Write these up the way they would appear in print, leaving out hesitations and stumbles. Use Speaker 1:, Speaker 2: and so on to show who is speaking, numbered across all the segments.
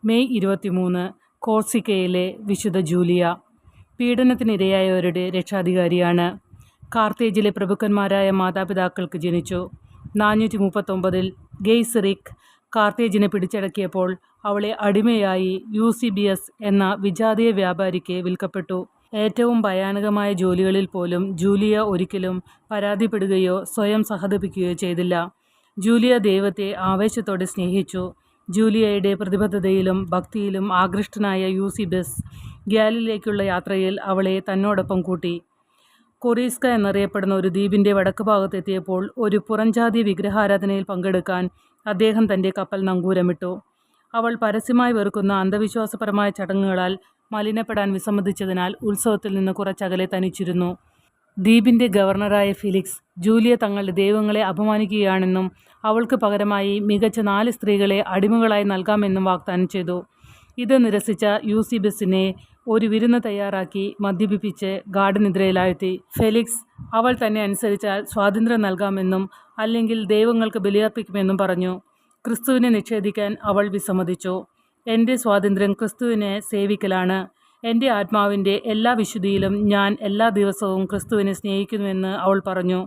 Speaker 1: May 23 കോർസിക്കയിലെ വിശുദ്ധ Julia പീഡനത്തിനിരയായവരുടെ രക്ഷാധികാരിയാണ്. കാർത്തേജിലെ പ്രഭുക്കന്മാരായ മാതാപിതാക്കൾക്ക് ജനിച്ചു. 439 ഗെയ്സറിക് കാർത്തേജിനെ പിടിച്ചടക്കിയപ്പോൾ അവളെ അടിമയായി യൂസിബിയസ് എന്ന വിജാതീയ വ്യാപാരിക്ക് വിൽക്കപ്പെട്ടു. ഏറ്റവും ഭയാനകമായ ജോലികളിൽ പോലും ജൂലിയ ഒരിക്കലും പരാതിപ്പെടുകയോ സ്വയം സഹതപിക്കുകയോ ചെയ്തില്ല. ജൂലിയ ദൈവത്തെ ആവേശത്തോടെ സ്നേഹിച്ചു. ജൂലിയയുടെ പ്രതിബദ്ധതയിലും ഭക്തിയിലും ആകൃഷ്ടനായ യൂസിബസ് ഗ്യാലിലേക്കുള്ള യാത്രയിൽ അവളെ തന്നോടൊപ്പം കൂട്ടി. കൊറീസ്ക എന്നറിയപ്പെടുന്ന ഒരു ദ്വീപിൻ്റെ വടക്ക് ഭാഗത്തെത്തിയപ്പോൾ ഒരു പുറംജാതി വിഗ്രഹാരാധനയിൽ പങ്കെടുക്കാൻ അദ്ദേഹം തൻ്റെ കപ്പൽ നങ്കൂരമിട്ടു. അവൾ പരസ്യമായി വെറുക്കുന്ന അന്ധവിശ്വാസപരമായ ചടങ്ങുകളാൽ മലിനപ്പെടാൻ വിസമ്മതിച്ചതിനാൽ ഉത്സവത്തിൽ നിന്ന് കുറച്ചകലെ തനിച്ചിരുന്നു. ദ്വീപിൻ്റെ ഗവർണറായ ഫിലിക്സ് ജൂലിയ തങ്ങളുടെ ദൈവങ്ങളെ അപമാനിക്കുകയാണെന്നും അവൾക്ക് പകരമായി മികച്ച 4 സ്ത്രീകളെ അടിമകളായി നൽകാമെന്നും വാഗ്ദാനം ചെയ്തു. ഇത് നിരസിച്ച യൂസിബസിനെ ഒരു വിരുന്ന് തയ്യാറാക്കി മദ്യപിപ്പിച്ച് ഗാഠനിദ്രയിലാഴ്ത്തി. ഫെലിക്സ് അവൾ തന്നെ അനുസരിച്ചാൽ സ്വാതന്ത്ര്യം നൽകാമെന്നും അല്ലെങ്കിൽ ദൈവങ്ങൾക്ക് ബലിയർപ്പിക്കുമെന്നും പറഞ്ഞു. ക്രിസ്തുവിനെ നിഷേധിക്കാൻ അവൾ വിസമ്മതിച്ചു. എൻ്റെ സ്വാതന്ത്ര്യം ക്രിസ്തുവിനെ സേവിക്കലാണ്. എൻ്റെ ആത്മാവിൻ്റെ എല്ലാ വിശുദ്ധിയിലും ഞാൻ എല്ലാ ദിവസവും ക്രിസ്തുവിനെ സ്നേഹിക്കുന്നുവെന്ന് അവൾ പറഞ്ഞു.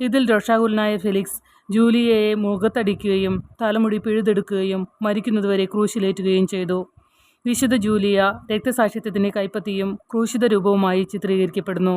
Speaker 1: ഇതിൽ രോഷാകുലനായ ഫെലിക്സ് ജൂലിയയെ മുഖത്തടിക്കുകയും തലമുടി പിഴുതെടുക്കുകയും മരിക്കുന്നതുവരെ ക്രൂശിലേറ്റുകയും ചെയ്തു. വിശുദ്ധ ജൂലിയ രക്തസാക്ഷിത്വത്തിൻ്റെ കൈപ്പത്തിയും ക്രൂശിത രൂപവുമായി ചിത്രീകരിക്കപ്പെടുന്നു.